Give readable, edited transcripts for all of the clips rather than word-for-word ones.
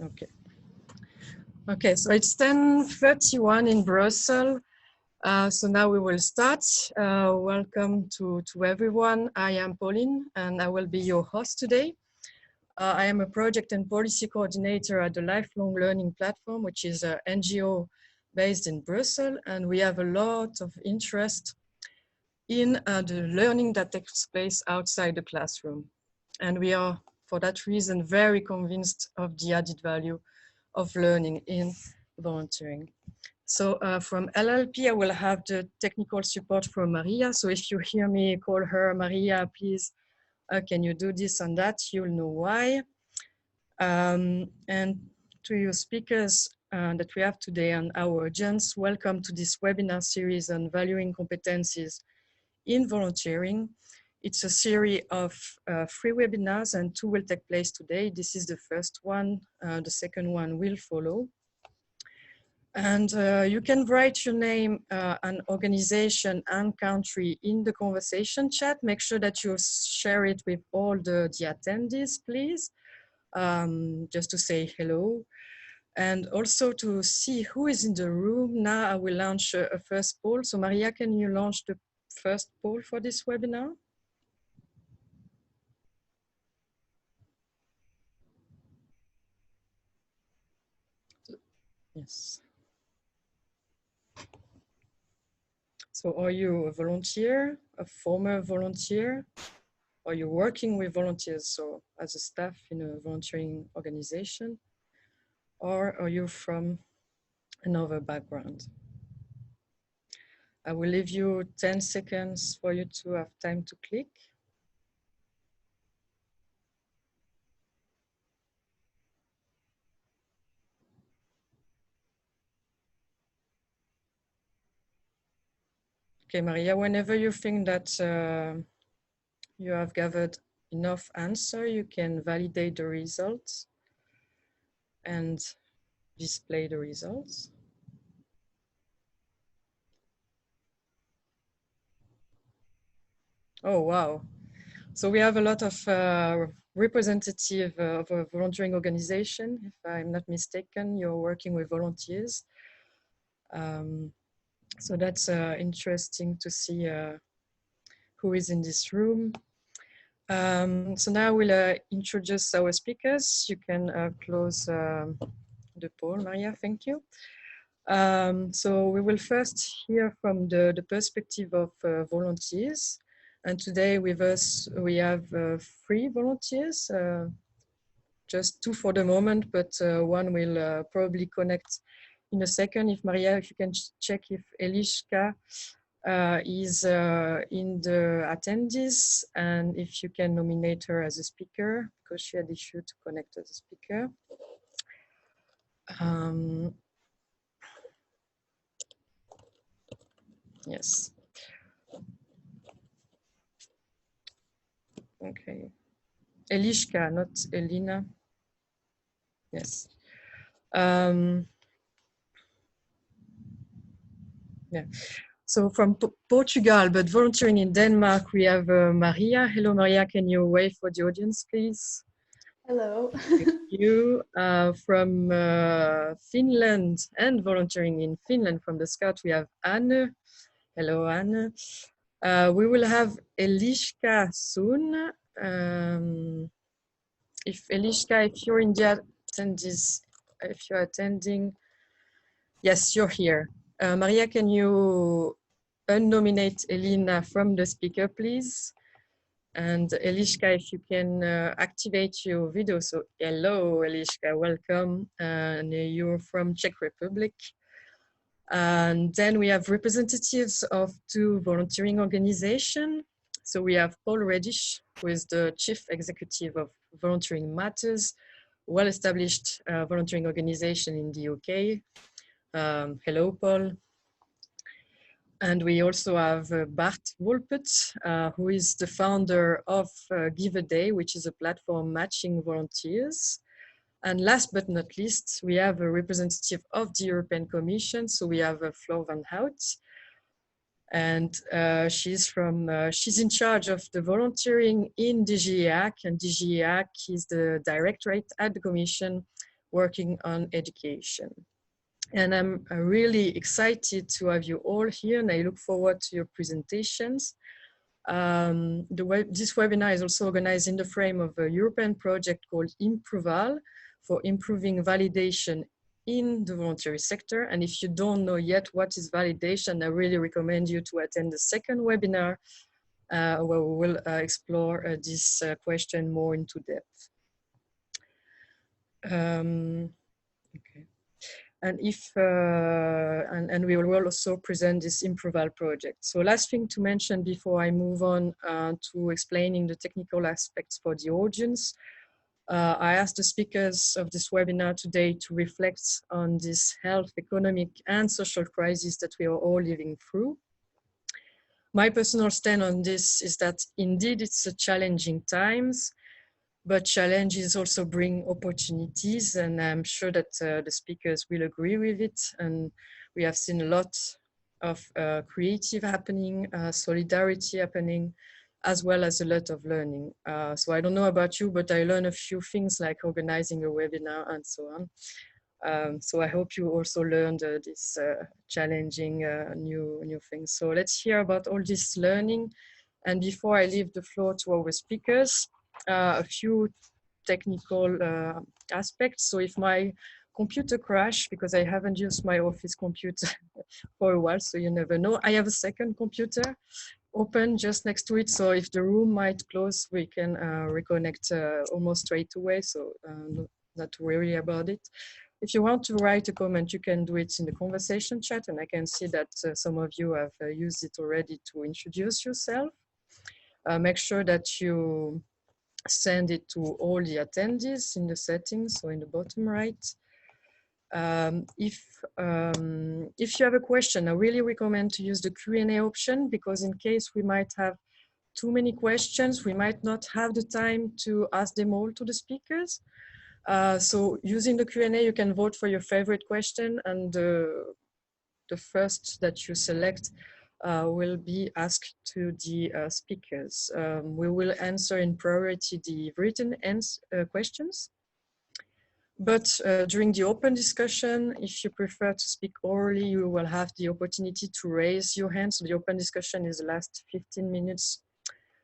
Okay. Okay, so it's 10:31 in Brussels. So now we will start. Welcome to everyone. I am Pauline and I will be your host today. I am a project and policy coordinator at the Lifelong Learning Platform, which is an NGO based in Brussels. And we have a lot of interest in the learning that takes place outside the classroom. And we are, for that reason, very convinced of the added value of learning in volunteering. So from LLP, I will have the technical support from Maria. So if you hear me call her Maria, please, can you do this and that? You'll know why. And to your speakers that we have today on our audience, welcome to this webinar series on valuing competencies in volunteering. It's a series of 3 webinars and 2 will take place today. This is the first one. The second one will follow. And you can write your name, an organization and country in the conversation chat. Make sure that you share it with all the attendees, please, just to say hello. And also to see who is in the room. Now I will launch a first poll. So Maria, can you launch the first poll for this webinar? Yes. So are you a volunteer, a former volunteer? Are you working with volunteers, so as a staff in a volunteering organization? Or are you from another background? I will leave you 10 seconds for you to have time to click. Okay, Maria, whenever you think that you have gathered enough answer, you can validate the results and display the results. Oh, wow. So we have a lot of representative of a volunteering organization. If I'm not mistaken, you're working with volunteers. So that's interesting to see who is in this room. So now we'll introduce our speakers. You can close the poll, Maria, thank you. So we will first hear from the perspective of volunteers. And today with us, we have 3 volunteers, just 2 for the moment, but one will probably connect in a second. If Maria, if you can check if Eliška is in the attendees, and if you can nominate her as a speaker, because she had issue to connect as a speaker. Yes. Okay. Eliška, not Elina. Yes. Yeah. So from Portugal, but volunteering in Denmark, we have Maria. Hello, Maria. Can you wave for the audience, please? Hello. Thank you. From Finland and volunteering in Finland from the Scout, we have Anne. Hello, Anne. We will have Eliška soon. If Eliška, if you're in the attendees, if you're attending, yes, you're here. Maria, can you unnominate Elina from the speaker, please? And Eliška, if you can activate your video. So hello, Eliška, welcome. And you're from Czech Republic. And then we have representatives of 2 volunteering organizations. So we have Paul Reddish, who is the Chief Executive of Volunteering Matters, well-established volunteering organization in the UK. Hello, Paul. And we also have Bart Wolpert, who is the founder of Give a Day, which is a platform matching volunteers. And last but not least, we have a representative of the European Commission. So we have Floor van Hout. And she's in charge of the volunteering in DG EAC, and DG EAC is the directorate at the Commission working on education. And I'm really excited to have you all here, and I look forward to your presentations. This webinar is also organized in the frame of a European project called ImproVal for improving validation in the voluntary sector. And if you don't know yet what is validation, I really recommend you to attend the second webinar where we will explore this question more into depth. Okay. And and we will also present this ImproVal project. So last thing to mention before I move on to explaining the technical aspects for the audience, I asked the speakers of this webinar today to reflect on this health, economic and social crisis that we are all living through. My personal stand on this is that indeed it's a challenging times, but challenges also bring opportunities, and I'm sure that the speakers will agree with it. And we have seen a lot of creative happening, solidarity happening, as well as a lot of learning. So I don't know about you, but I learned a few things like organizing a webinar and so on. So I hope you also learned this challenging new things. So let's hear about all this learning. And before I leave the floor to our speakers, a few technical aspects. So if my computer crash, because I haven't used my office computer for a while, so you never know. I have a second computer open just next to it. So if the room might close, we can reconnect almost straight away. So not to worry about it. If you want to write a comment, you can do it in the conversation chat, and I can see that some of you have used it already to introduce yourself. Make sure that you send it to all the attendees in the settings, so in the bottom right. If you have a question, I really recommend to use the Q&A option, because in case we might have too many questions, we might not have the time to ask them all to the speakers. So using the Q&A, you can vote for your favorite question, and the first that you select will be asked to the speakers. We will answer in priority the written questions. But during the open discussion, if you prefer to speak orally, you will have the opportunity to raise your hand. So the open discussion is the last 15 minutes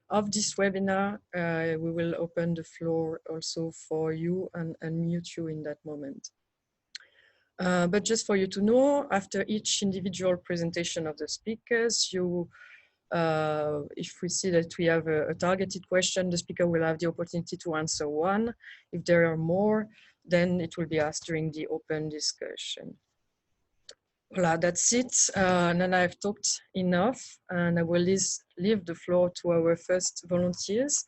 of this webinar. We will open the floor also for you and unmute you in that moment. But just for you to know, after each individual presentation of the speakers, if we see that we have a targeted question, the speaker will have the opportunity to answer one. If there are more, then it will be asked during the open discussion. Voilà, that's it. And then I've talked enough, and I will leave the floor to our first volunteers.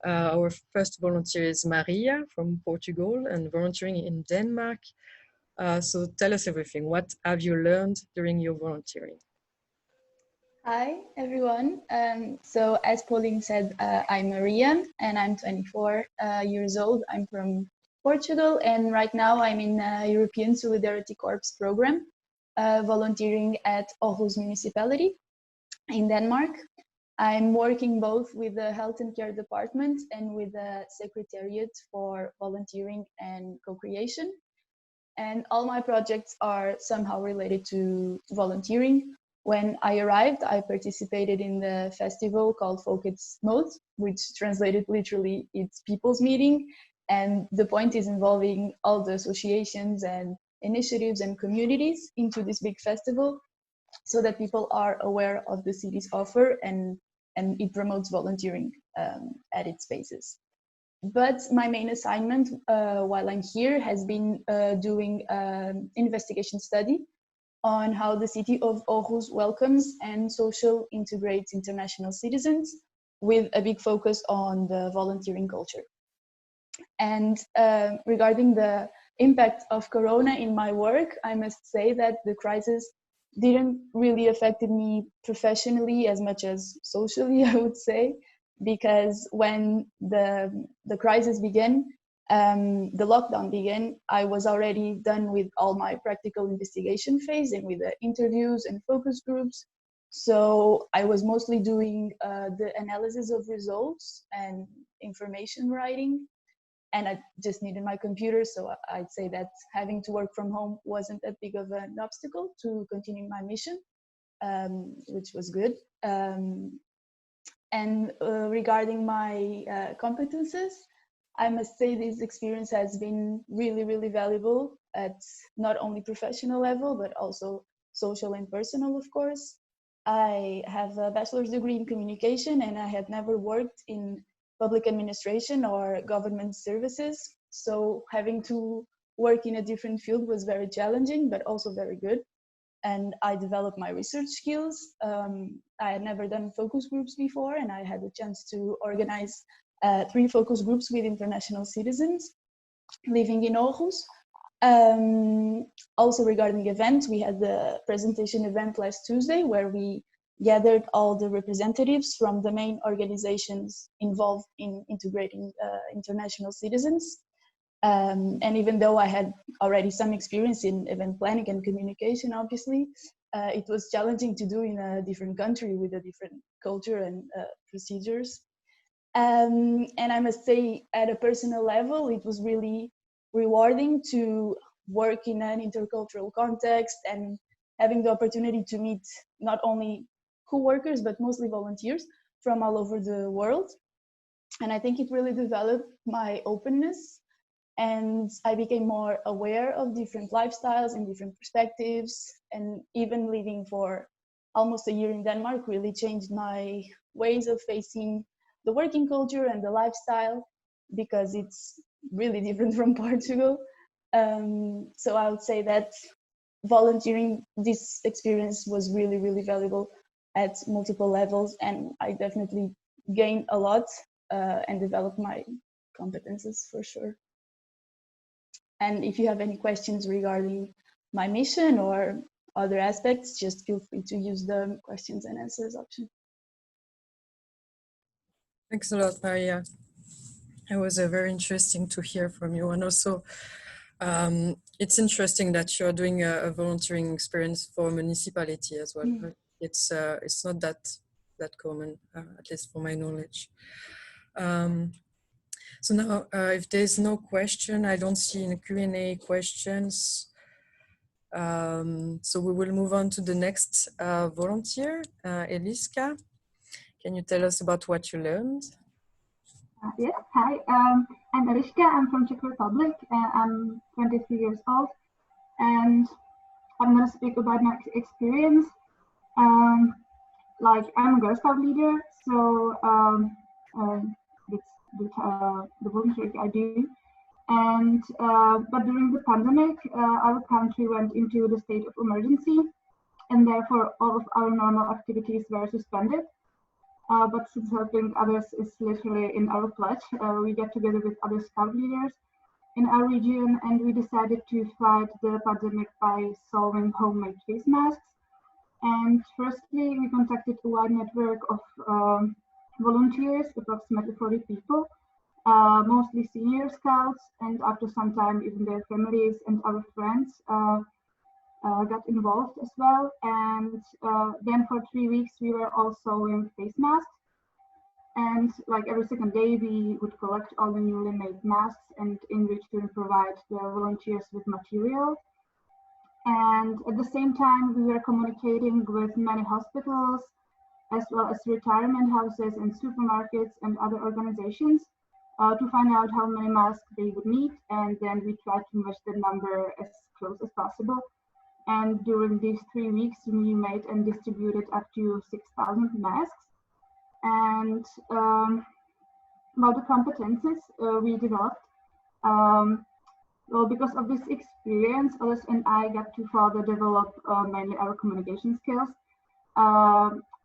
Our first volunteer is Maria from Portugal and volunteering in Denmark. So tell us everything. What have you learned during your volunteering? Hi, everyone. So as Pauline said, I'm Maria and I'm 24 years old. I'm from Portugal, and right now I'm in a European Solidarity Corps program, volunteering at Aarhus municipality in Denmark. I'm working both with the Health and Care Department and with the Secretariat for Volunteering and Co-creation. And all my projects are somehow related to volunteering. When I arrived, I participated in the festival called Focus Mode, which translated literally it's people's meeting. And the point is involving all the associations and initiatives and communities into this big festival so that people are aware of the city's offer, and it promotes volunteering at its spaces. But my main assignment while I'm here has been doing an investigation study on how the city of Aarhus welcomes and social integrates international citizens, with a big focus on the volunteering culture. And regarding the impact of Corona in my work, I must say that the crisis didn't really affected me professionally as much as socially, I would say, because when the crisis began, the lockdown began, I was already done with all my practical investigation phase and with the interviews and focus groups. So I was mostly doing the analysis of results and information writing. and I just needed my computer. So I'd say that having to work from home wasn't that big of an obstacle to continuing my mission, which was good. And regarding my competences, I must say this experience has been really, really valuable at not only professional level, but also social and personal, of course. I have a bachelor's degree in communication, and I had never worked in public administration or government services. So having to work in a different field was very challenging, but also very good. And I developed my research skills. I had never done focus groups before, and I had the chance to organize 3 focus groups with international citizens living in Aarhus. Also regarding events, we had the presentation event last Tuesday where we gathered all the representatives from the main organizations involved in integrating international citizens. And even though I had already some experience in event planning and communication, obviously, it was challenging to do in a different country with a different culture and procedures. And I must say, at a personal level, it was really rewarding to work in an intercultural context and having the opportunity to meet not only co-workers, but mostly volunteers from all over the world. And I think it really developed my openness, and I became more aware of different lifestyles and different perspectives. And even living for almost a year in Denmark really changed my ways of facing the working culture and the lifestyle, because it's really different from Portugal. So I would say that volunteering, this experience was really, really valuable at multiple levels, and I definitely gained a lot and developed my competences for sure. And if you have any questions regarding my mission or other aspects, just feel free to use the questions and answers option. Thanks a lot, Maria. It was very interesting to hear from you. And also, it's interesting that you're doing a volunteering experience for municipality as well. Mm. It's not that common, at least for my knowledge. So now, if there's no question, I don't see any Q&A questions. So we will move on to the next volunteer, Eliska. Can you tell us about what you learned? Yes, hi, I'm Eliska, I'm from Czech Republic, I'm 23 years old, and I'm going to speak about my experience. Like, I'm a Girl Scout leader, so it's the volunteering I do. And but during the pandemic, our country went into the state of emergency, and therefore all of our normal activities were suspended. But since helping others is literally in our pledge, we get together with other Scout leaders in our region, and we decided to fight the pandemic by solving homemade face masks. And firstly, we contacted a wide network of volunteers, approximately 40 people, mostly senior Scouts, and after some time, even their families and our friends got involved as well. And then for 3 weeks, we were all sewing face masks. And like every second day, we would collect all the newly made masks and in return provide the volunteers with material. And at the same time, we were communicating with many hospitals, as well as retirement houses and supermarkets and other organizations to find out how many masks they would need. And then we tried to match the number as close as possible. And during these 3 weeks, we made and distributed up to 6,000 masks. And about the competences we developed, well, because of this experience, Alice and I got to further develop mainly our communication skills.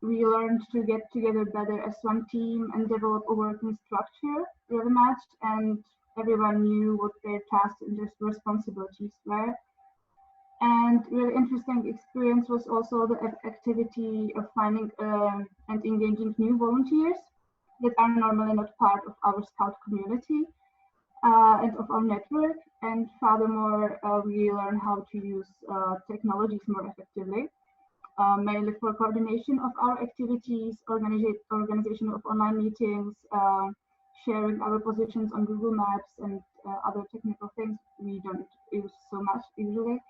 We learned to get together better as one team and develop a working structure really much, and everyone knew what their tasks and their responsibilities were. And really interesting experience was also the activity of finding and engaging new volunteers that are normally not part of our Scout community and of our network. And furthermore, we learn how to use technologies more effectively, mainly for coordination of our activities, organization of online meetings, sharing our positions on Google Maps and other technical things we don't use so much usually.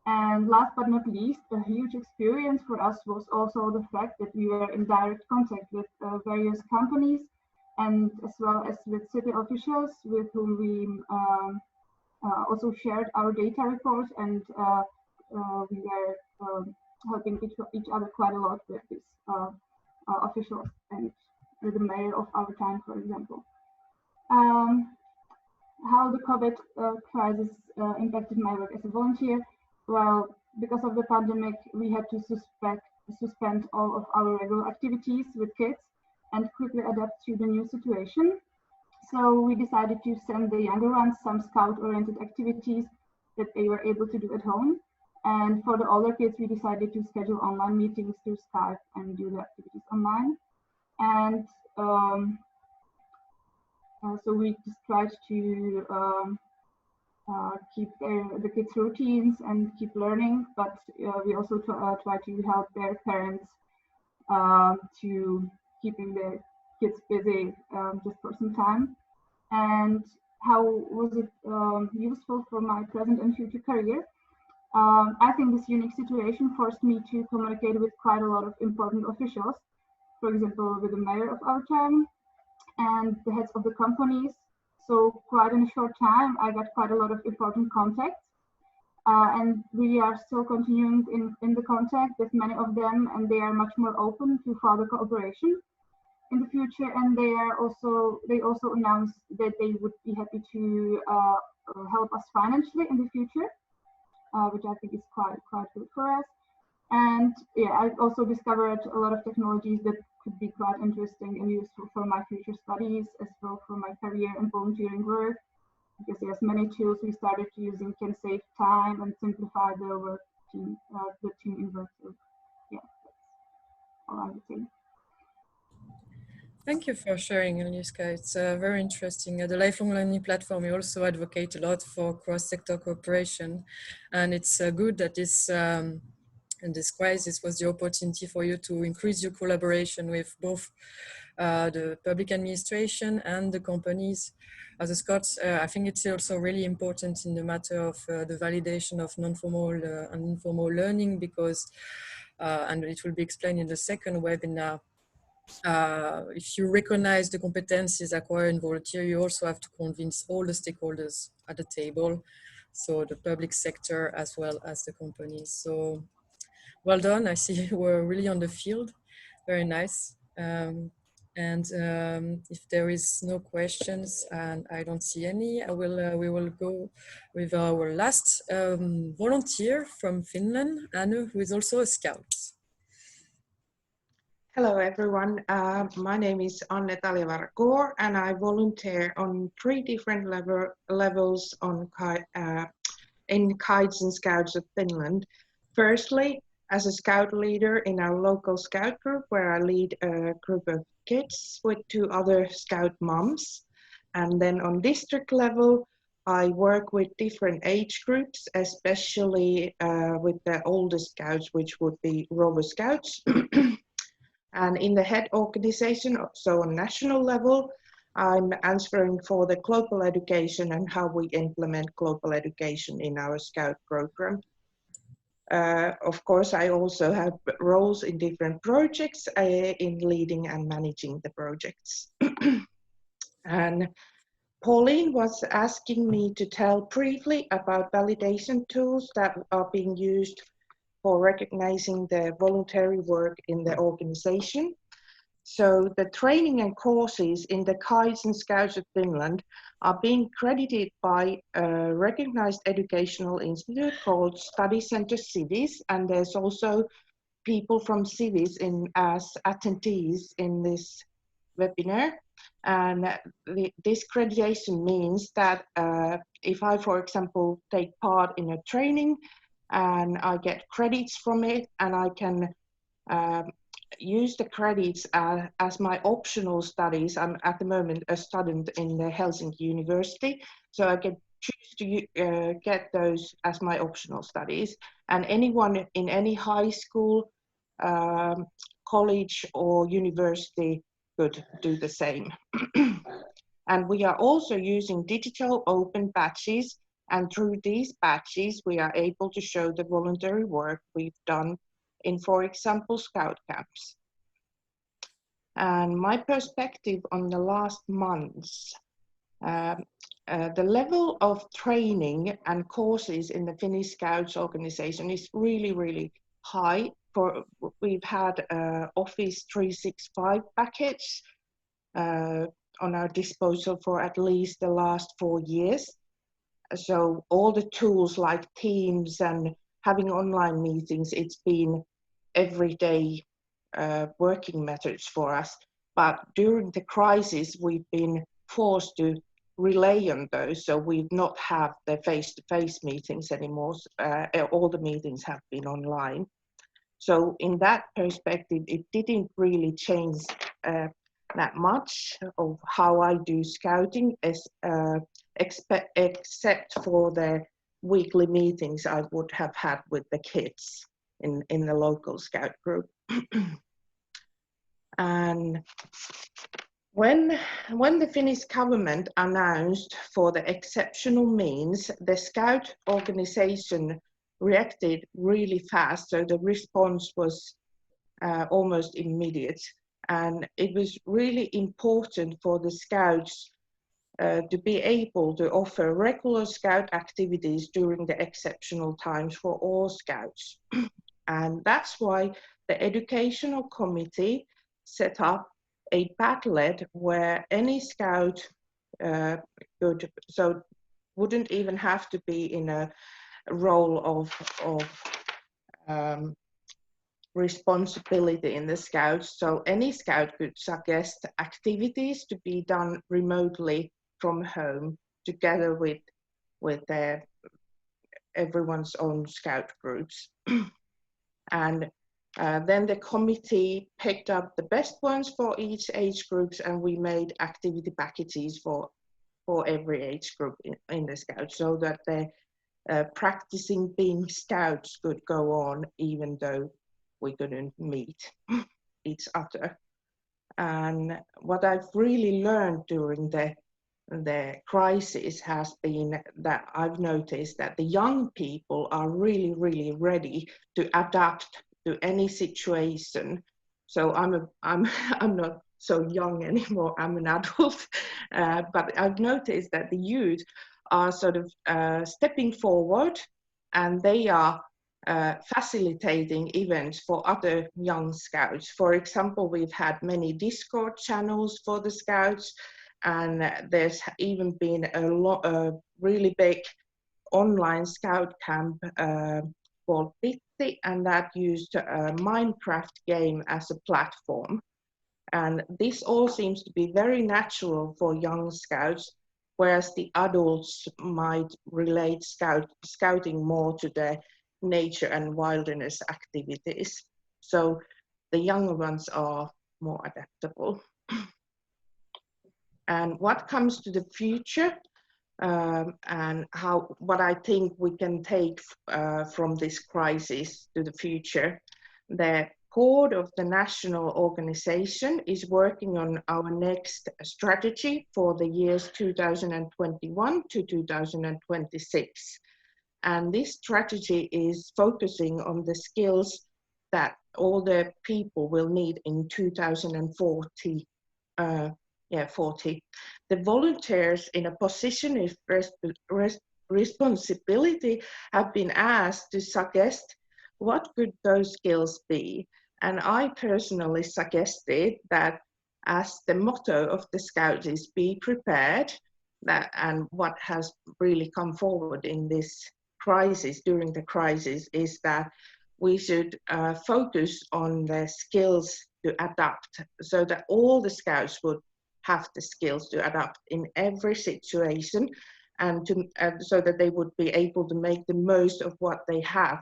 And last but not least, a huge experience for us was also the fact that we were in direct contact with various companies and as well as with city officials with whom we also shared our data reports, and we were helping each other quite a lot with these officials and with the mayor of our town, for example. How the COVID crisis impacted my work as a volunteer? Well, because of the pandemic, we had to suspend all of our regular activities with kids and quickly adapt to the new situation. So we decided to send the younger ones some scout-oriented activities that they were able to do at home. And for the older kids, we decided to schedule online meetings through Skype and do the activities online. And so we just tried to keep the kids' routines and keep learning, but we also try to help their parents to keeping their kids busy just for some time. And how was it useful for my present and future career? I think this unique situation forced me to communicate with quite a lot of important officials, for example, with the mayor of our town and the heads of the companies. So quite in a short time, I got quite a lot of important contacts. And we are still continuing in the contact with many of them, and they are much more open to further cooperation in the future. And they also announced that they would be happy to help us financially in the future, which I think is quite good for us. And yeah, I've also discovered a lot of technologies that could be quite interesting and useful for my future studies, as well for my career and volunteering work. Because yes, many tools we started using can save time and simplify the work team work. So yeah, that's all I would say. Thank you for sharing, Agnieszka. It's very interesting. The Lifelong Learning Platform, we also advocate a lot for cross-sector cooperation. And it's good that this crisis was the opportunity for you to increase your collaboration with both the public administration and the companies. As a Scots, I think it's also really important in the matter of the validation of non-formal and informal learning, because, and it will be explained in the second webinar, if you recognize the competencies acquired in volunteer, you also have to convince all the stakeholders at the table, so the public sector as well as the companies. So well done. I see you were really on the field. Very nice. If there is no questions, and I don't see any, we will go with our last volunteer from Finland, Anu, who is also a scout. Hello everyone, my name is Anne Taljavar-Gore and I volunteer on 3 different levels in Guides and Scouts of Finland. Firstly, as a scout leader in our local scout group, where I lead a group of kids with 2 other scout moms. And then on district level, I work with different age groups, especially with the oldest scouts, which would be Rover Scouts. And in the head organization, so on national level, I'm answering for the global education and how we implement global education in our Scout program. Of course, I also have roles in different projects in leading and managing the projects. And Pauline was asking me to tell briefly about validation tools that are being used for recognizing the voluntary work in the organization. So the training and courses in the Guides and Scouts of Finland are being credited by a recognized educational institute called Study Center Civis, and there's also people from Civis as attendees in this webinar. And this accreditation means that if I, for example, take part in a training, and I get credits from it, and I can use the credits as my optional studies. I'm at the moment a student in the Helsinki University, so I can choose to get those as my optional studies. And anyone in any high school, college or university could do the same. And we are also using digital open badges, and through these badges we are able to show the voluntary work we've done in, for example, Scout camps. And my perspective on the last months, the level of training and courses in the Finnish Scouts organization is really, really high. We've had Office 365 package on our disposal for at least the last 4 years. So all the tools like Teams and having online meetings, it's been everyday working methods for us. But during the crisis, we've been forced to rely on those. So we've not had the face-to-face meetings anymore. All the meetings have been online. So in that perspective, it didn't really change that much of how I do scouting, except for the weekly meetings I would have had with the kids in the local scout group. And when the Finnish government announced for the exceptional means, the scout organization reacted really fast, so the response was almost immediate. And it was really important for the scouts to be able to offer regular scout activities during the exceptional times for all scouts. And that's why the educational committee set up a Padlet where any scout wouldn't even have to be in a role of responsibility in the scouts. So any scout could suggest activities to be done remotely from home together with everyone's own scout groups. And then the committee picked up the best ones for each age groups, and we made activity packages for every age group in the Scouts, so that the practicing being Scouts could go on even though we couldn't meet each other. And what I've really learned during the crisis has been that I've noticed that the young people are really, really ready to adapt to any situation. So I'm not so young anymore, I'm an adult, but I've noticed that the youth are sort of stepping forward, and they are facilitating events for other young Scouts. For example, we've had many Discord channels for the Scouts, and there's even been a really big online Scout camp called Pitti, and that used a Minecraft game as a platform. And this all seems to be very natural for young Scouts, whereas the adults might relate scouting more to the nature and wilderness activities. So the younger ones are more adaptable. And what comes to the future, and what I think we can take from this crisis to the future, the board of the national organization is working on our next strategy for the years 2021 to 2026. And this strategy is focusing on the skills that all the people will need in 2040. 40. The volunteers in a position of responsibility have been asked to suggest what could those skills be. And I personally suggested that, as the motto of the Scouts is be prepared, and what has really come forward in this crisis, during the crisis, is that we should focus on the skills to adapt, so that all the Scouts would have the skills to adapt in every situation, and so that they would be able to make the most of what they have.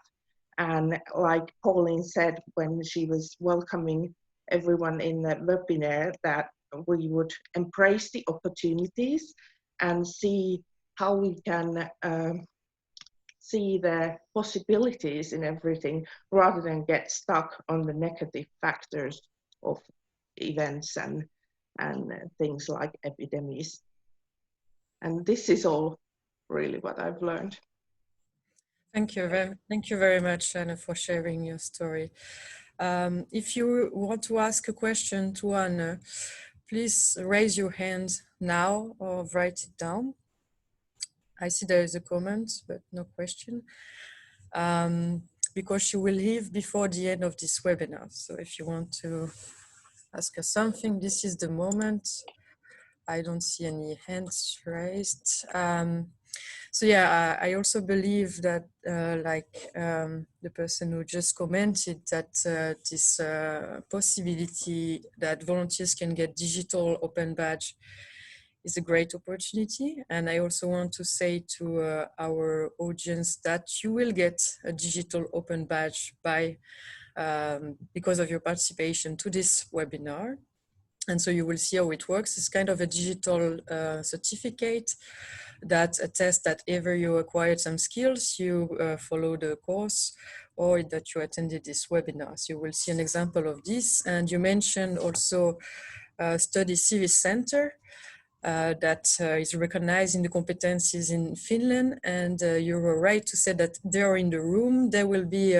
And like Pauline said when she was welcoming everyone in the webinar, that we would embrace the opportunities and see how we can see the possibilities in everything, rather than get stuck on the negative factors of events and things like epidemics And this is all really what I've learned. Thank you very much, Anna, for sharing your story. If you want to ask a question to Anna, please raise your hand now or write it down. I see there is a comment, but no question, because she will leave before the end of this webinar. So if you want to ask her something, this is the moment. I don't see any hands raised. So yeah, I also believe that the person who just commented that this possibility that volunteers can get digital open badge is a great opportunity. And I also want to say to our audience that you will get a digital open badge by because of your participation to this webinar. And so you will see how it works. It's kind of a digital certificate that attests that either you acquired some skills, you follow the course, or that you attended this webinar. So you will see an example of this. And you mentioned also Study Service Center that is recognized in the competencies in Finland. And you were right to say that they are in the room. There will be,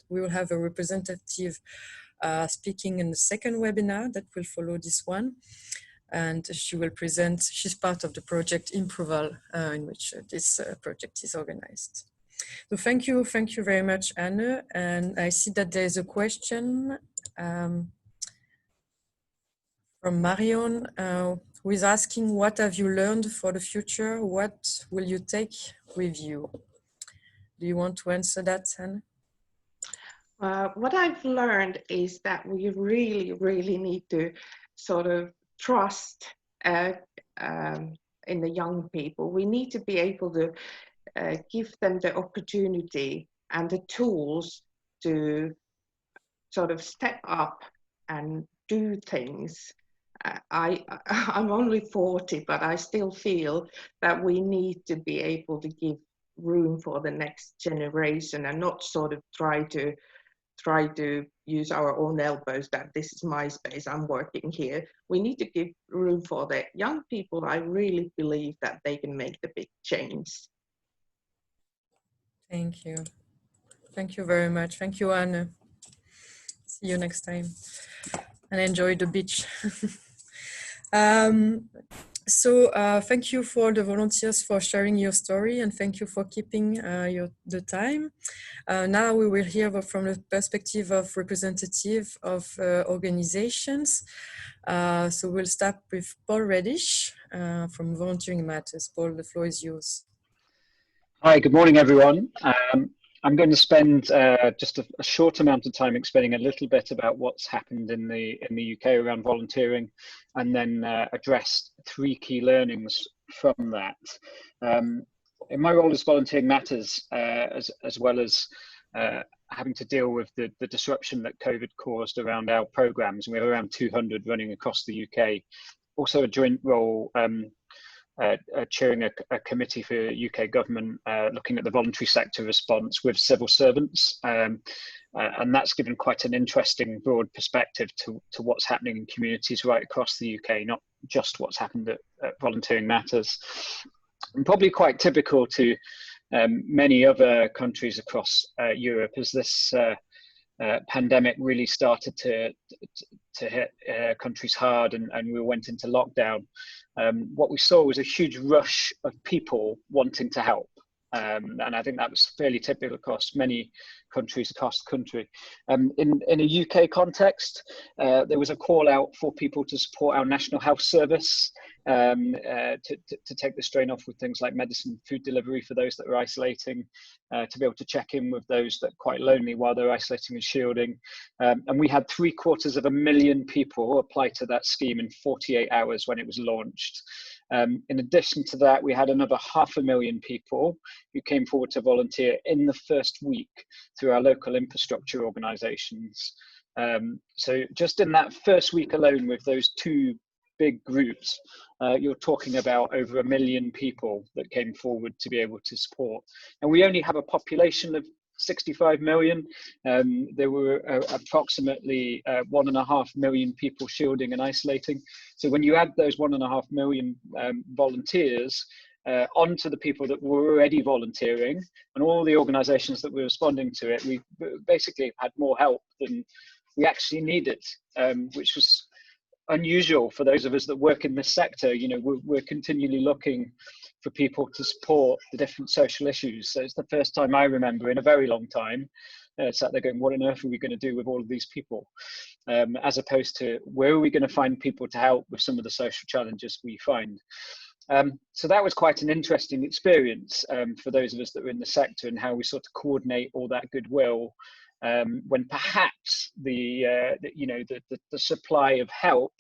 we will have a representative speaking in the second webinar that will follow this one. And she will present, she's part of the project ImproVal in which this project is organized. So thank you very much, Anne. And I see that there is a question from Marion, who is asking, what have you learned for the future? What will you take with you? Do you want to answer that, Anne? What I've learned is that we really need to sort of trust in the young people. We need to be able to give them the opportunity and the tools to sort of step up and do things. I'm only 40, but I still feel that we need to be able to give room for the next generation and not sort of try to use our own elbows that this is my space, I'm working here. We need to give room for the young people. I really believe that they can make the big change. Thank you. Thank you very much. Thank you, Anne. See you next time and enjoy the beach. So thank you for the volunteers for sharing your story, and thank you for keeping the time. Now we will hear from the perspective of representative of organizations. So we'll start with Paul Reddish from Volunteering Matters. Paul, the floor is yours. Hi, good morning, everyone. I'm going to spend just a short amount of time explaining a little bit about what's happened in the UK around volunteering, and then address 3 key learnings from that. In my role as Volunteering Matters, as well as having to deal with the disruption that COVID caused around our programs, we have around 200 running across the UK. Also a joint role chairing a committee for UK government looking at the voluntary sector response with civil servants, and that's given quite an interesting broad perspective to what's happening in communities right across the UK, not just what's happened at Volunteering Matters. And probably quite typical to many other countries across Europe, as this pandemic really started to hit countries hard, and we went into lockdown. What we saw was a huge rush of people wanting to help. And I think that was fairly typical across many countries across the country. In a UK context, there was a call out for people to support our National Health Service, to take the strain off with things like medicine, food delivery for those that are isolating, to be able to check in with those that are quite lonely while they're isolating and shielding. And we had 750,000 people apply to that scheme in 48 hours when it was launched. In addition to that, we had another 500,000 people who came forward to volunteer in the first week through our local infrastructure organisations. So just in that first week alone with those 2 big groups, you're talking about over 1 million people that came forward to be able to support. And we only have a population of 65 million. There were approximately 1.5 million people shielding and isolating. So when you add those 1.5 million volunteers, onto the people that were already volunteering, and all the organisations that were responding to it, we basically had more help than we actually needed, which was unusual for those of us that work in this sector. You know, we're continually looking for people to support the different social issues. So it's the first time I remember in a very long time sat there going, what on earth are we going to do with all of these people? As opposed to, where are we going to find people to help with some of the social challenges we find? So that was quite an interesting experience for those of us that were in the sector, and how we sort of coordinate all that goodwill when perhaps the supply of help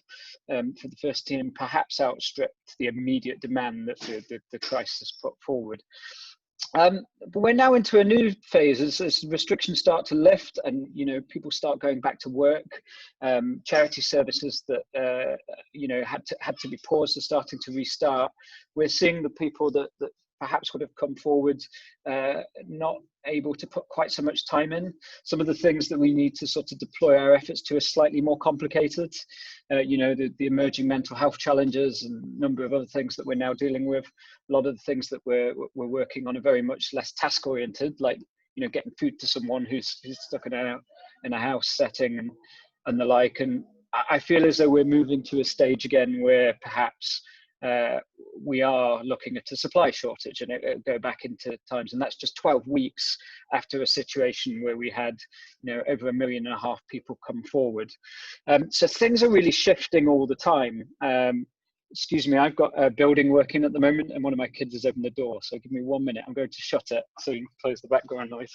for the first team perhaps outstripped the immediate demand that the crisis put forward. But we're now into a new phase as restrictions start to lift, and people start going back to work. Charity services that had to be paused are starting to restart. We're seeing the people that perhaps would have come forward not able to put quite so much time in. Some of the things that we need to sort of deploy our efforts to are slightly more complicated. The emerging mental health challenges and a number of other things that we're now dealing with. A lot of the things that we're working on are very much less task oriented, like getting food to someone who's stuck in a house setting and the like. And I feel as though we're moving to a stage again where perhaps we are looking at a supply shortage, and it'll go back into times, and that's just 12 weeks after a situation where we had over 1.5 million people come forward. So things are really shifting all the time. Excuse me, I've got a building working at the moment, and one of my kids has opened the door, so give me 1 minute. I'm going to shut it so you can close the background noise.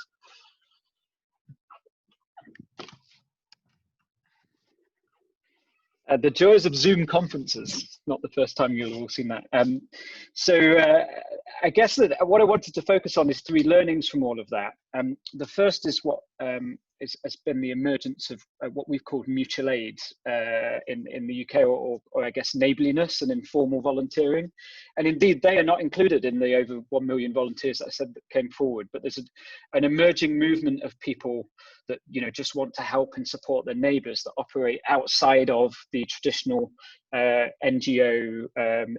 The joys of Zoom conferences, not the first time you'll have all seen that. I guess that what I wanted to focus on is 3 learnings from all of that. The first is what has been the emergence of what we've called mutual aid in the UK, or I guess neighbourliness and informal volunteering. And indeed, they are not included in the over 1 million volunteers that I said that came forward, but there's an emerging movement of people that just want to help and support their neighbours that operate outside of the traditional NGO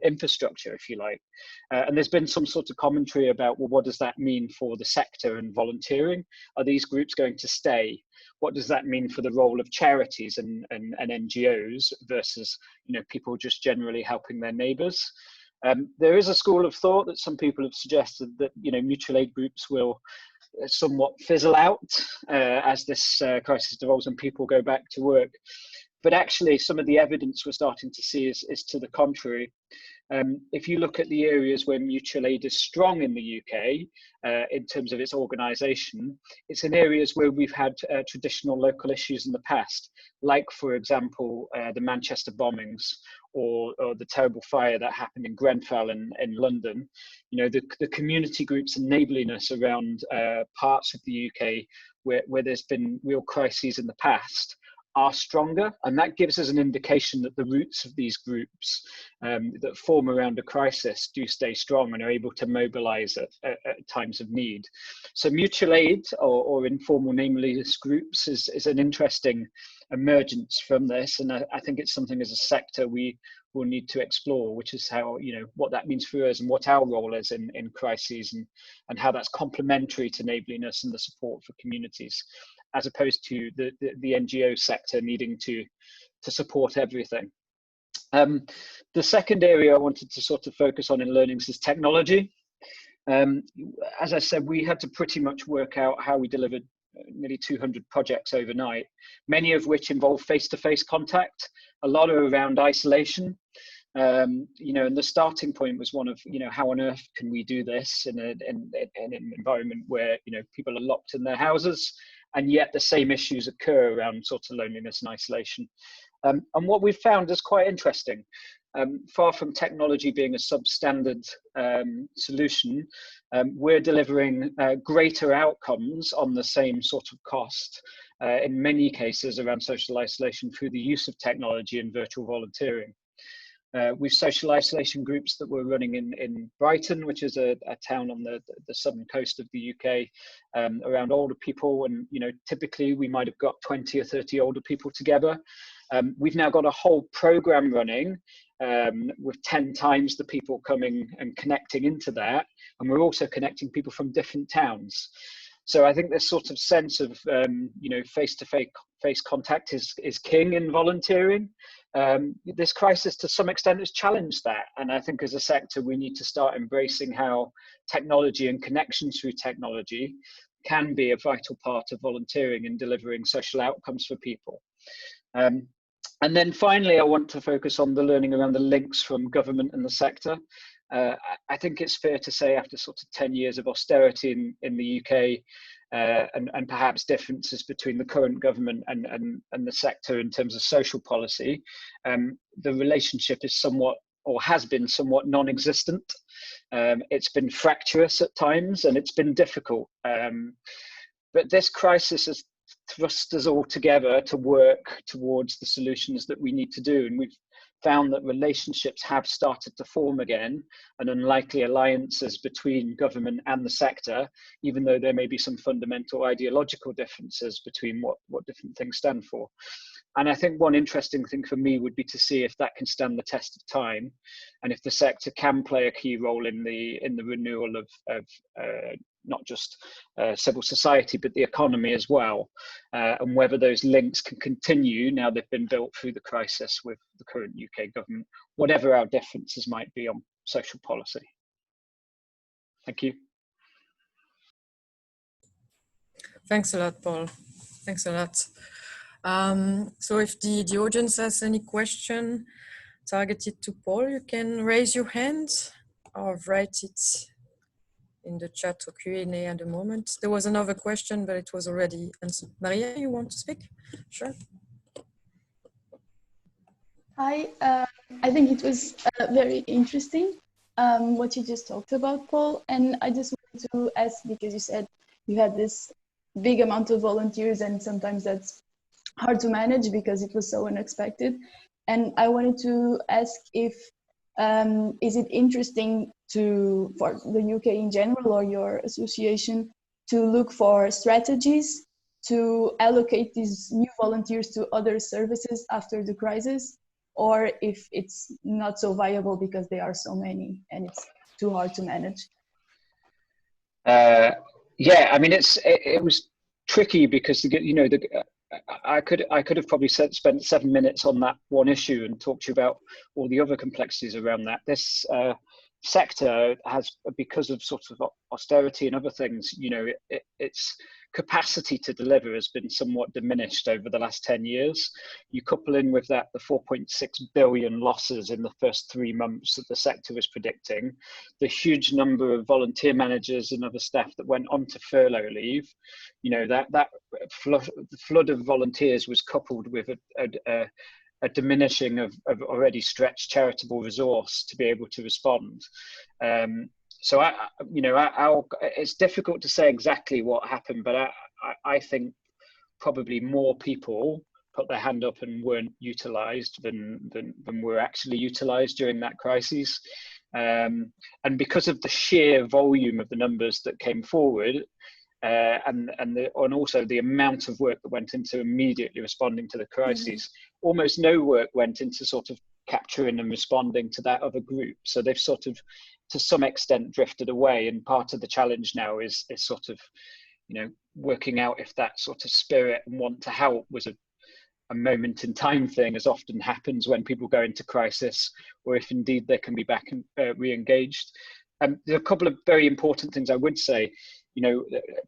infrastructure, if you like. And there's been some sort of commentary about, well, what does that mean for the sector and volunteering? Are these groups going to stay? What does that mean for the role of charities and NGOs versus people just generally helping their neighbours? There is a school of thought that some people have suggested that mutual aid groups will somewhat fizzle out as this crisis devolves and people go back to work. But actually, some of the evidence we're starting to see is to the contrary. If you look at the areas where mutual aid is strong in the UK, in terms of its organisation, it's in areas where we've had traditional local issues in the past, like, for example, the Manchester bombings or the terrible fire that happened in Grenfell in London. The community groups and neighbourliness around parts of the UK where there's been real crises in the past are stronger, and that gives us an indication that the roots of these groups that form around a crisis do stay strong and are able to mobilise at times of need. So mutual aid or informal neighbourliness groups is an interesting emergence from this, and I think it's something as a sector we will need to explore, which is how what that means for us and what our role is in crises, and how that's complementary to neighbourliness and the support for communities, as opposed to the NGO sector needing to support everything. The second area I wanted to sort of focus on in learnings is technology. As I said, we had to pretty much work out how we delivered nearly 200 projects overnight, many of which involve face-to-face contact. A lot are around isolation. And the starting point was one of, how on earth can we do this in an environment where, people are locked in their houses, and yet the same issues occur around sort of loneliness and isolation. And what we've found is quite interesting. Far from technology being a substandard solution, we're delivering greater outcomes on the same sort of cost, in many cases around social isolation, through the use of technology and virtual volunteering. We've social isolation groups that we're running in Brighton, which is a town on the southern coast of the UK, around older people. And typically we might have got 20 or 30 older people together. We've now got a whole program running with 10 times the people coming and connecting into that. And we're also connecting people from different towns. So I think this sort of sense of, face-to-face contact is king in volunteering. This crisis to some extent has challenged that. And I think as a sector, we need to start embracing how technology and connections through technology can be a vital part of volunteering in delivering social outcomes for people. And then finally, I want to focus on the learning around the links from government and the sector. I think it's fair to say after sort of 10 years of austerity in the UK, and perhaps differences between the current government and the sector in terms of social policy, the relationship is somewhat, or has been somewhat non-existent. It's been fractious at times and it's been difficult. But this crisis has thrust us all together to work towards the solutions that we need to do. And we've found that relationships have started to form again, and unlikely alliances between government and the sector, even though there may be some fundamental ideological differences between what different things stand for. And I think one interesting thing for me would be to see if that can stand the test of time, and if the sector can play a key role in the renewal of not just civil society, but the economy as well, and whether those links can continue now they've been built through the crisis with the current UK government, whatever our differences might be on social policy. Thank you. Thanks a lot, Paul. Thanks a lot. So if the audience has any question targeted to Paul, you can raise your hand or write it in the chat or Q&A at the moment. There was another question, but it was already answered. Maria, you want to speak? Sure. Hi, I think it was very interesting what you just talked about, Paul. And I just wanted to ask, because you said you had this big amount of volunteers and sometimes that's hard to manage because it was so unexpected. And I wanted to ask if, is it interesting for the UK in general or your association to look for strategies to allocate these new volunteers to other services after the crisis, or if it's not so viable because there are so many and it's too hard to manage? Yeah, I mean, it was tricky because I could have probably spent 7 minutes on that one issue and talked to you about all the other complexities around that. This sector has, because of sort of austerity and other things, its capacity to deliver has been somewhat diminished over the last 10 years. You couple in with that the 4.6 billion losses in the first 3 months that the sector was predicting, the huge number of volunteer managers and other staff that went onto furlough leave. That flood of volunteers was coupled with a diminishing of already stretched charitable resource to be able to respond. So it's difficult to say exactly what happened, but I think probably more people put their hand up and weren't utilised than were actually utilised during that crisis. And because of the sheer volume of the numbers that came forward, and also the amount of work that went into immediately responding to the crisis, almost no work went into sort of capturing and responding to that other group. So they've sort of, to some extent, drifted away. And part of the challenge now is sort of, working out if that sort of spirit and want to help was a moment in time thing, as often happens when people go into crisis, or if indeed they can be back and re-engaged. There are a couple of very important things I would say.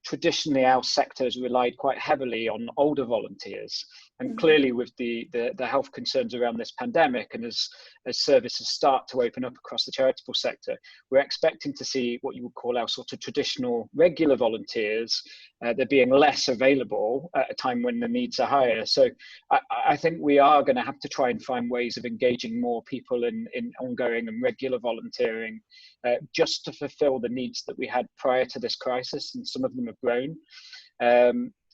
Traditionally our sector has relied quite heavily on older volunteers, and clearly with the health concerns around this pandemic, and as services start to open up across the charitable sector, we're expecting to see what you would call our sort of traditional regular volunteers. They're being less available at a time when the needs are higher. So I think we are going to have to try and find ways of engaging more people in ongoing and regular volunteering, just to fulfill the needs that we had prior to this crisis, and some of them have grown.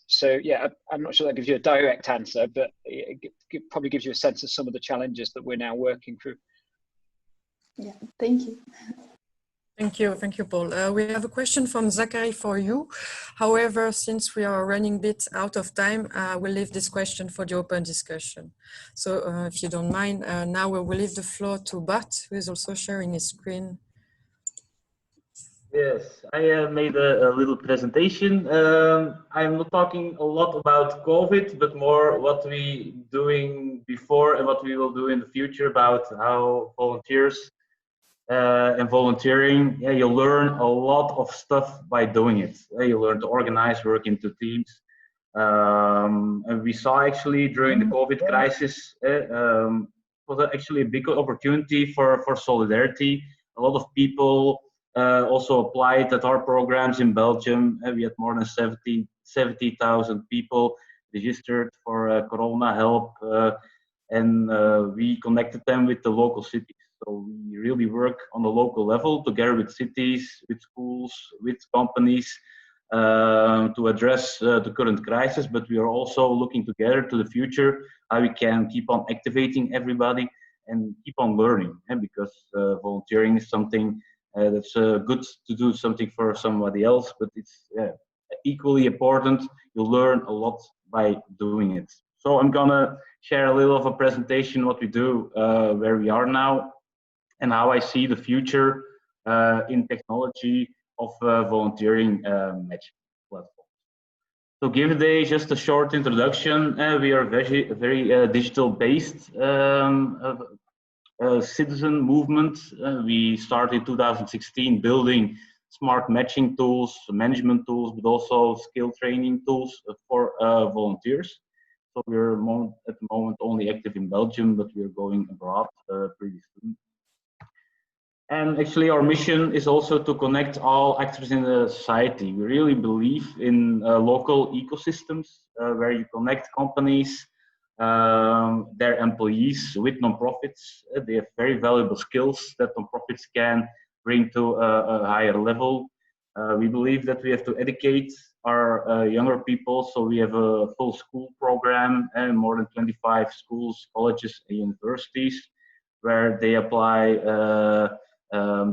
So yeah, I'm not sure that gives you a direct answer, but it probably gives you a sense of some of the challenges that we're now working through. Yeah, thank you. Thank you, Paul. We have a question from Zachary for you. However, since we are running a bit out of time, we'll leave this question for the open discussion. So if you don't mind, now we will leave the floor to Bart, who is also sharing his screen. Yes, I made a little presentation. I'm not talking a lot about COVID, but more what we doing before and what we will do in the future about how volunteers and volunteering. Yeah, you learn a lot of stuff by doing it. You learn to organize, work into teams. And we saw actually during the COVID crisis, was actually a big opportunity for solidarity. A lot of people also applied at our programs in Belgium. We had more than 70,000 people registered for Corona help, and we connected them with the local cities. So we really work on the local level together with cities, with schools, with companies to address the current crisis, but we are also looking together to the future, how we can keep on activating everybody and keep on learning. And because volunteering is something that's good to do something for somebody else, but it's equally important. You learn a lot by doing it. So I'm gonna share a little of a presentation what we do, where we are now, and how I see the future in technology of volunteering matching platforms. So give it just a short introduction. We are very digital based citizen movement. We started in 2016 building smart matching tools, management tools, but also skill training tools for volunteers. So we're at the moment only active in Belgium, but we're going abroad pretty soon. And actually our mission is also to connect all actors in the society. We really believe in local ecosystems where you connect companies, their employees with nonprofits. They have very valuable skills that nonprofits can bring to a higher level. We believe that we have to educate our younger people, so we have a full school program and more than 25 schools, colleges, and universities where they apply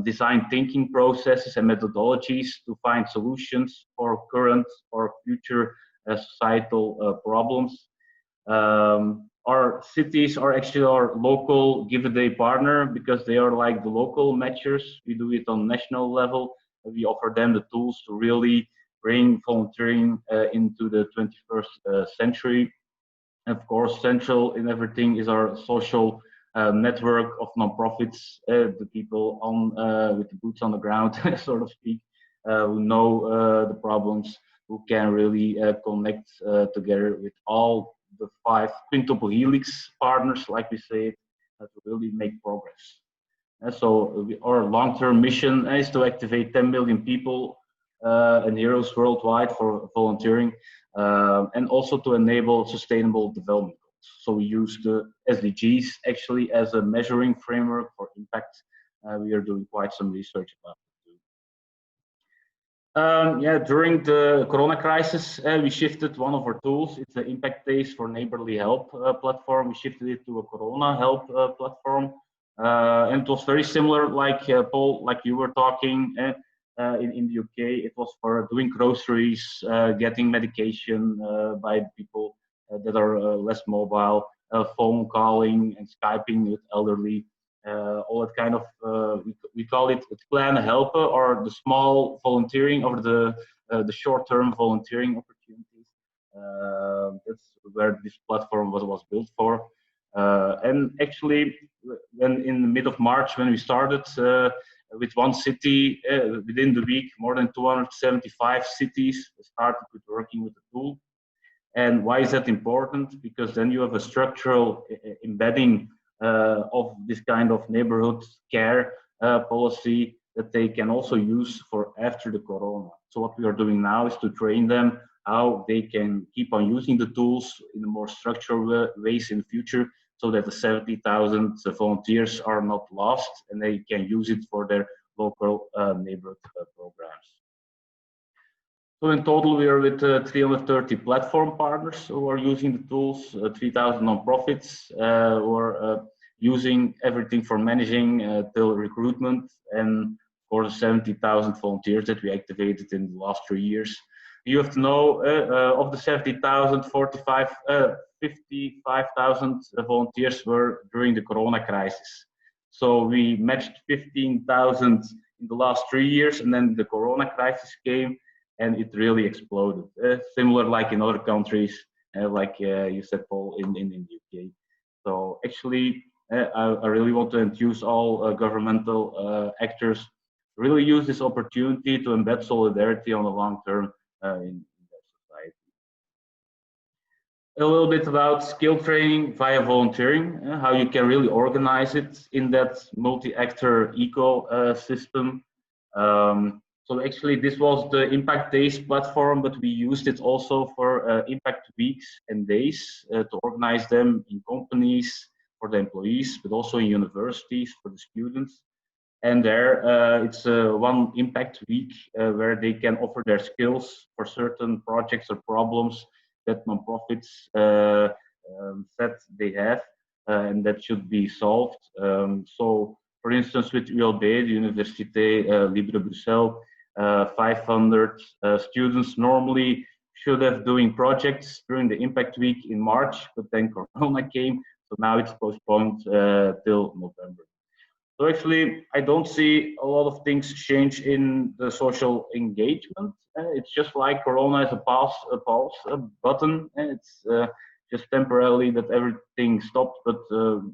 design thinking processes and methodologies to find solutions for current or future societal problems. Our cities are actually our local give-a-day partner because they are like the local matchers. We do it on national level. We offer them the tools to really bring volunteering into the 21st century. And of course, central in everything is our social network of nonprofits, the people on with the boots on the ground, so to speak, who know the problems, who can really connect together with all the 5 quintuple helix partners, like we say it, to really make progress. So our long-term mission is to activate 10 million people and heroes worldwide for volunteering, and also to enable sustainable development goals. So we use the SDGs actually as a measuring framework for impact. We are doing quite some research about it too. During the Corona crisis, we shifted one of our tools. It's the Impact Days for Neighborly Help platform. We shifted it to a Corona Help platform. And it was very similar, like Paul, like you were talking, in the UK. It was for doing groceries, getting medication by people that are less mobile, phone calling and Skyping with elderly, all that kind of, we call it plan helper, or the small volunteering, or the short-term volunteering opportunities. That's where this platform was built for. And actually, when in the mid of March, when we started with one city, within the week, more than 275 cities started with working with the tool. And why is that important? Because then you have a structural embedding of this kind of neighborhood care policy that they can also use for after the Corona. So what we are doing now is to train them how they can keep on using the tools in a more structural ways in the future, so that the 70,000 volunteers are not lost and they can use it for their local neighborhood programs. So in total, we are with 330 platform partners who are using the tools, 3,000 nonprofits who are using everything from managing till recruitment, and of course 70,000 volunteers that we activated in the last 3 years. You have to know of the 70,000, 55,000 volunteers were during the Corona crisis. So we matched 15,000 in the last 3 years, and then the Corona crisis came, and it really exploded. Similar like in other countries, like you said, Paul, in the UK. So actually, I really want to enthuse all governmental actors really use this opportunity to embed solidarity on the long term in that society. A little bit about skill training via volunteering, how you can really organize it in that multi-actor ecosystem. So actually this was the Impact Days platform, but we used it also for Impact Weeks and Days to organize them in companies for the employees, but also in universities for the students. And there it's one Impact Week where they can offer their skills for certain projects or problems that nonprofits said they have and that should be solved. So for instance, with ULB, the Université Libre Bruxelles, 500 students normally should have doing projects during the Impact Week in March, but then Corona came, so now it's postponed till November. So actually, I don't see a lot of things change in the social engagement. It's just like Corona is a pause button. It's just temporarily that everything stopped, but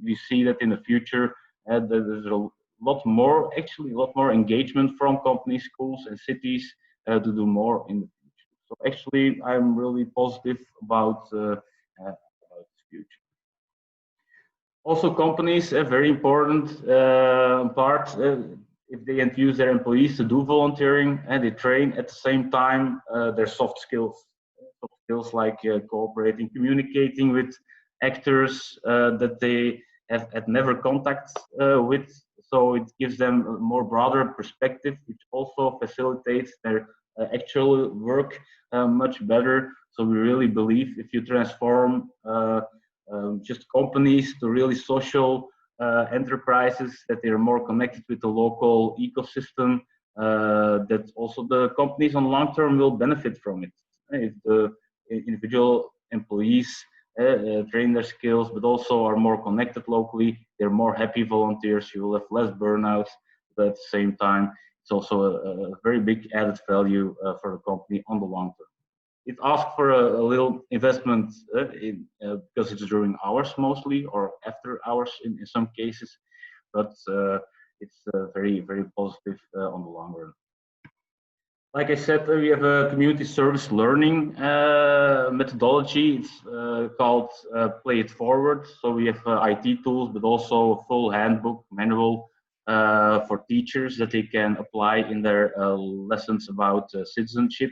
we see that in the future there's a lot more, actually a lot more engagement from companies, schools, and cities to do more in the future. So actually, I'm really positive about the future. Also, companies, a very important part, if they enthuse their employees to do volunteering and they train at the same time their soft skills. Soft skills like cooperating, communicating with actors that they have had never contact with. So it gives them a more broader perspective, which also facilitates their actual work much better. So we really believe if you transform just companies to really social enterprises, that they are more connected with the local ecosystem, that also the companies on long term will benefit from it. If the individual employees train their skills, but also are more connected locally, they're more happy volunteers, you will have less burnouts, but at the same time, it's also a very big added value for the company on the long term. It asks for a little investment because it's during hours mostly, or after hours in some cases, but it's very, very positive on the long run. Like I said, we have a community service learning methodology. It's called Play It Forward. So we have IT tools, but also a full handbook, manual for teachers that they can apply in their lessons about citizenship.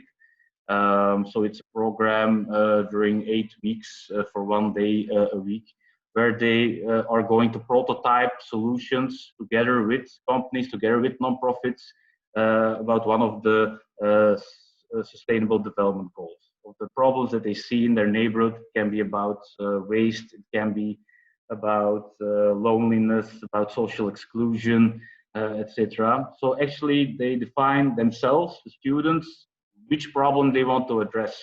So it's a program during 8 weeks for 1 day a week, where they are going to prototype solutions together with companies, together with nonprofits about one of the sustainable development goals. Of the problems that they see in their neighborhood. It can be about waste, it can be about loneliness, about social exclusion, etc. So actually they define themselves, the students, which problem they want to address.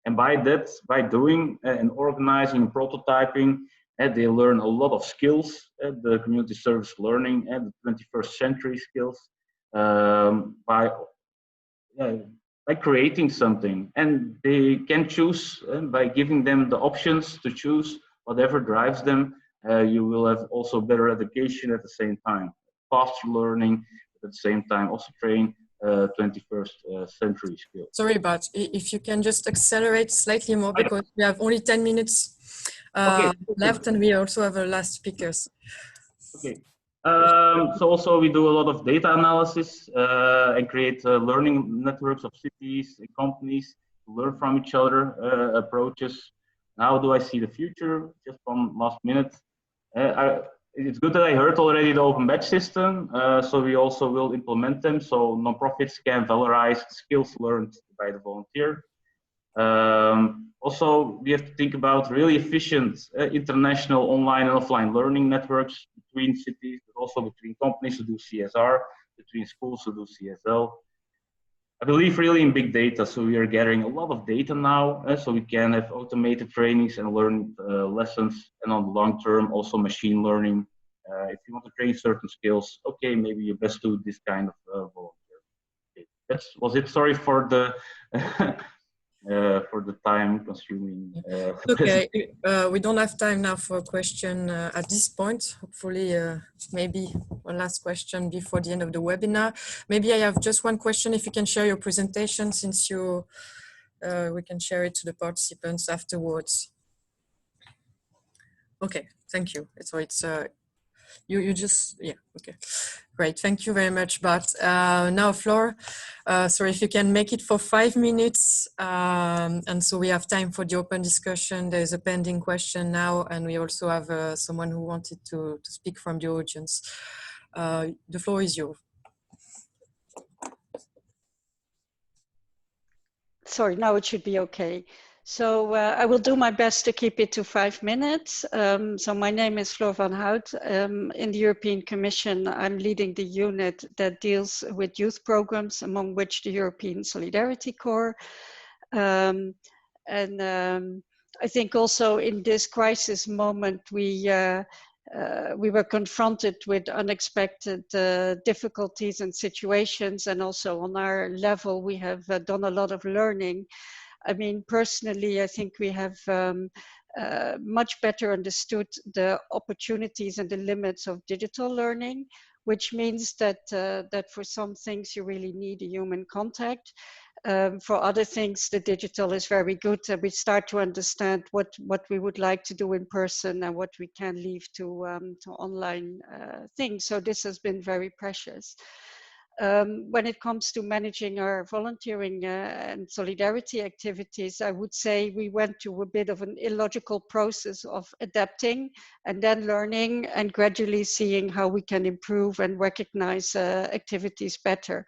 And by that, by doing and organizing and prototyping, they learn a lot of skills, the community service learning and the 21st century skills by creating something. And they can choose by giving them the options to choose whatever drives them. You will have also better education at the same time, faster learning, at the same time also train 21st century skills. Sorry, but if you can just accelerate slightly more, because we have only 10 minutes left, and we also have our last speakers. Okay. So also we do a lot of data analysis and create learning networks of cities and companies to learn from each other, approaches. How do I see the future? Just one last minute. It's good that I heard already the open badge system, so we also will implement them so nonprofits can valorize skills learned by the volunteer. Also, we have to think about really efficient international online and offline learning networks between cities, but also between companies who do CSR, between schools who do CSL. I believe really in big data, so we are gathering a lot of data now, so we can have automated trainings and learn lessons, and on the long term also machine learning. If you want to train certain skills, okay, maybe you best do this kind of volunteer. Okay. That was it. Sorry for the time-consuming. Okay, we don't have time now for a question at this point. Hopefully, maybe one last question before the end of the webinar. Maybe I have just one question. If you can share your presentation, since you, we can share it to the participants afterwards. Okay, thank you. So it's you just, yeah, okay, great, thank you very much. But now Flor, sorry, if you can make it for 5 minutes, and so we have time for the open discussion. There's a pending question now, and we also have someone who wanted to speak from the audience. The floor is yours. Sorry, now it should be okay. So I will do my best to keep it to 5 minutes. So my name is Floor van Hout. In the European Commission, I'm leading the unit that deals with youth programs, among which the European Solidarity Corps. I think also in this crisis moment, we were confronted with unexpected difficulties and situations, and also on our level, we have done a lot of learning. I mean, personally, I think we have much better understood the opportunities and the limits of digital learning, which means that that for some things you really need a human contact. For other things, the digital is very good, and we start to understand what we would like to do in person and what we can leave to online things. So this has been very precious. When it comes to managing our volunteering and solidarity activities, I would say we went through a bit of an illogical process of adapting and then learning and gradually seeing how we can improve and recognize activities better.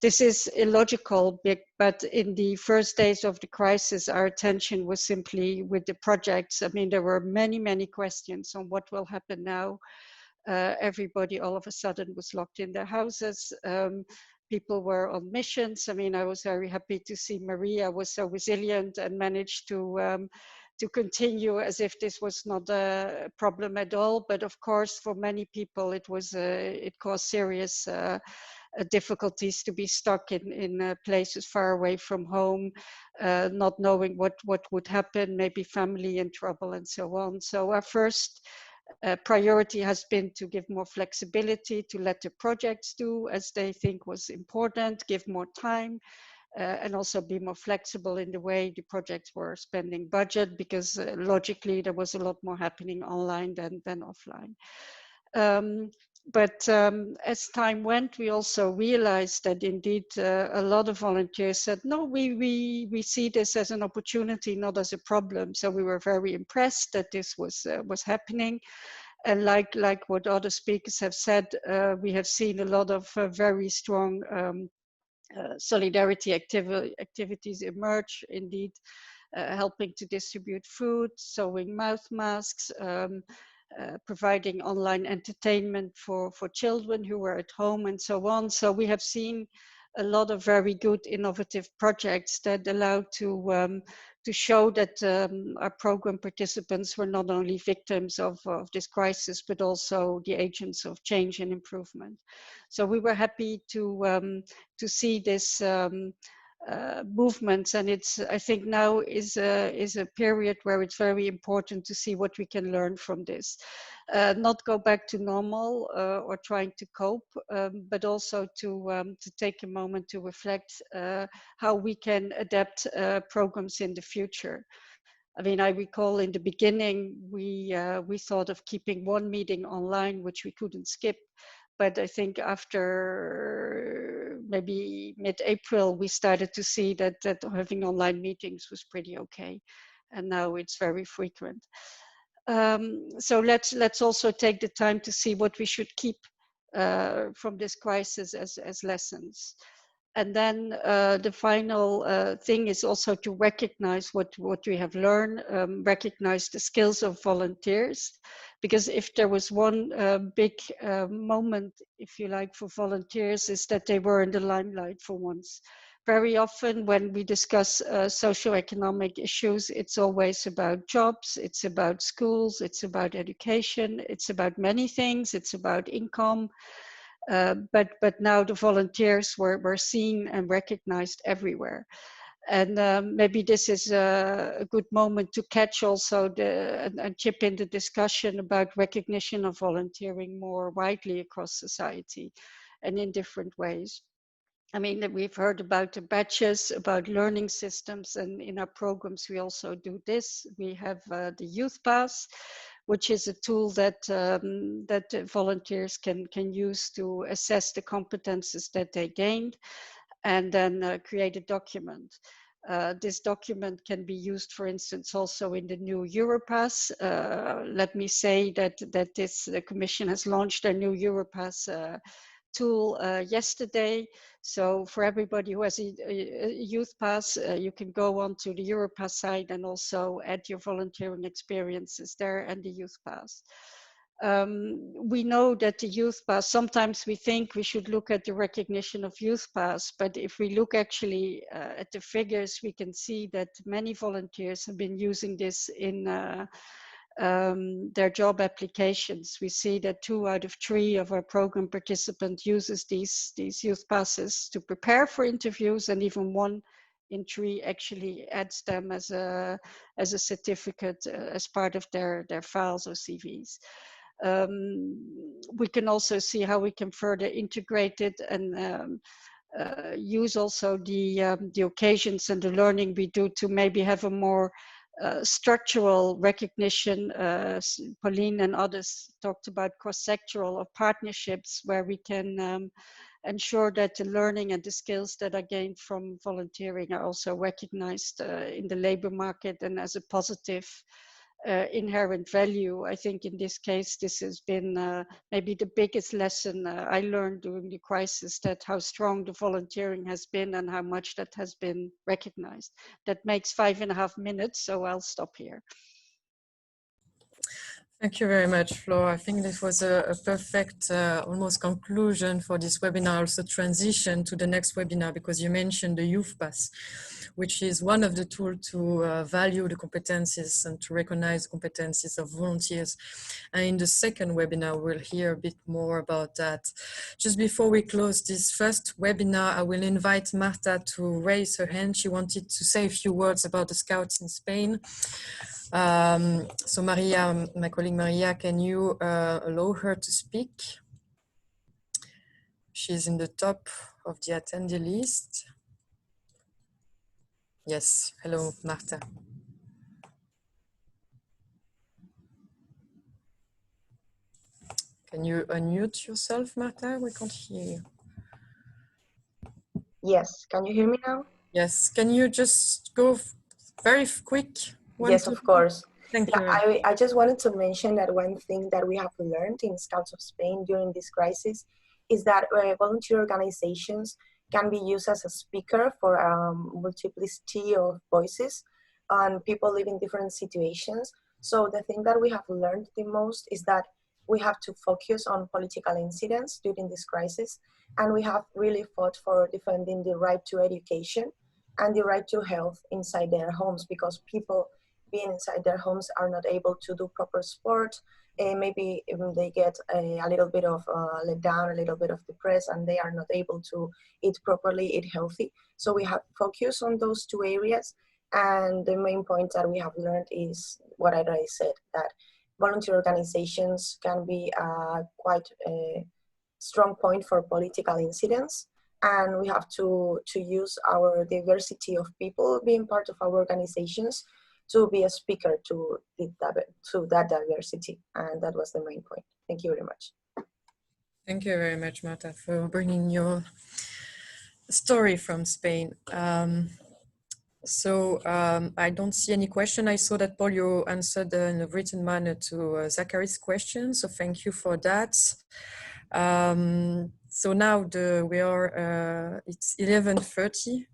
This is illogical, but in the first days of the crisis, our attention was simply with the projects. I mean, there were many, many questions on what will happen now. Everybody all of a sudden was locked in their houses. People were on missions. I mean, I was very happy to see Maria was so resilient and managed to continue as if this was not a problem at all. But of course, for many people, it caused serious difficulties to be stuck in places far away from home, not knowing what would happen, maybe family in trouble and so on. So our first priority has been to give more flexibility, to let the projects do as they think was important, give more time, and also be more flexible in the way the projects were spending budget, because logically there was a lot more happening online than offline. But as time went, we also realized that indeed a lot of volunteers said, no, we see this as an opportunity, not as a problem. So we were very impressed that this was happening. And like what other speakers have said, we have seen a lot of very strong solidarity activities emerge, indeed, helping to distribute food, sewing mouth masks, providing online entertainment for children who were at home and so on. So we have seen a lot of very good innovative projects that allowed to show that our program participants were not only victims of this crisis, but also the agents of change and improvement. So we were happy to see this movements, and I think now is a period where it's very important to see what we can learn from this. Not go back to normal or trying to cope, but also to take a moment to reflect how we can adapt programs in the future. I mean, I recall in the beginning we thought of keeping one meeting online, which we couldn't skip. But I think after maybe mid-April, we started to see that having online meetings was pretty okay. And now it's very frequent. So let's also take the time to see what we should keep from this crisis as lessons. And then the final thing is also to recognize what we have learned, recognize the skills of volunteers. Because if there was one big moment, if you like, for volunteers, is that they were in the limelight for once. very often when we discuss socioeconomic issues, it's always about jobs, it's about schools, it's about education, it's about many things, it's about income. But now the volunteers were seen and recognized everywhere. And maybe this is a good moment to catch also and chip in the discussion about recognition of volunteering more widely across society and in different ways. I mean, we've heard about the badges, about learning systems, and in our programs we also do this. We have the Youth Pass, which is a tool that that volunteers can use to assess the competences that they gained, and then create a document. This document can be used, for instance, also in the new Europass. Let me say that the Commission has launched a new Europass tool yesterday. So for everybody who has a youth pass, you can go onto the Europass site and also add your volunteering experiences there and the youth pass. We know that the youth pass, sometimes we think we should look at the recognition of youth pass, but if we look actually at the figures, we can see that many volunteers have been using this in their job applications. We see that 2 out of 3 of our program participants uses these youth passes to prepare for interviews, and even 1 in 3 actually adds them as a certificate as part of their files or CVs. We can also see how we can further integrate it and use also the occasions and the learning we do to maybe have a more structural recognition. Pauline and others talked about cross-sectoral or partnerships where we can ensure that the learning and the skills that are gained from volunteering are also recognized in the labor market and as a positive inherent value. I think in this case, this has been maybe the biggest lesson I learned during the crisis, that how strong the volunteering has been and how much that has been recognized. That makes 5.5 minutes, so I'll stop here. Thank you very much, Flo. I think this was a perfect almost conclusion for this webinar, also transition to the next webinar, because you mentioned the Youth Pass, which is one of the tools to value the competencies and to recognize competencies of volunteers. And in the second webinar, we'll hear a bit more about that. Just before we close this first webinar, I will invite Marta to raise her hand. She wanted to say a few words about the Scouts in Spain. So Maria, my colleague Maria, can you allow her to speak? She's in the top of the attendee list. Yes, hello, Marta. Can you unmute yourself, Marta? We can't hear you. Yes, can you hear me now? Yes, can you just go very quick? Yes, of course. Thank you. I just wanted to mention that one thing that we have learned in Scouts of Spain during this crisis is that volunteer organizations can be used as a speaker for multiplicity of voices and people live in different situations. So the thing that we have learned the most is that we have to focus on political incidents during this crisis, and we have really fought for defending the right to education and the right to health inside their homes, because people being inside their homes are not able to do proper sport. Maybe they get a little bit of let down, a little bit of depressed, and they are not able to eat properly, eat healthy. So we have focused on those 2 areas. And the main point that we have learned is what I already said, that volunteer organizations can be quite a strong point for political incidents. And we have to use our diversity of people being part of our organizations to be a speaker to that diversity. And that was the main point. Thank you very much. Thank you very much, Marta, for bringing your story from Spain. I don't see any question. I saw that Paul, you answered in a written manner to Zachary's question, so thank you for that. So now it's 11:30.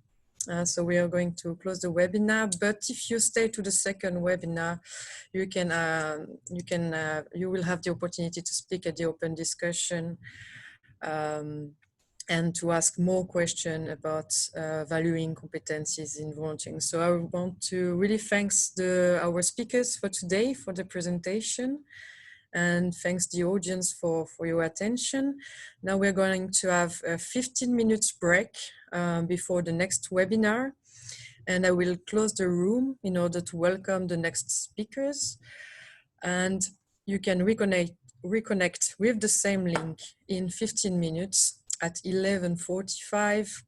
So we are going to close the webinar, but if you stay to the second webinar, you will have the opportunity to speak at the open discussion and to ask more questions about valuing competencies in volunteering. So I want to really thank our speakers for today for the presentation, and thanks the audience for your attention. Now we're going to have a 15 minutes break before the next webinar, and I will close the room in order to welcome the next speakers. And you can reconnect with the same link in 15 minutes at 11:45,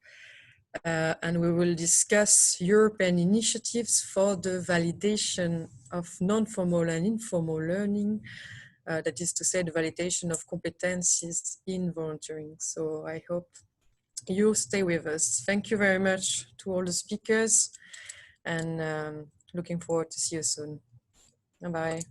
and we will discuss European initiatives for the validation of non-formal and informal learning, that is to say the validation of competencies in volunteering. So I hope you stay with us. Thank you very much to all the speakers, and looking forward to see you soon. Bye-bye.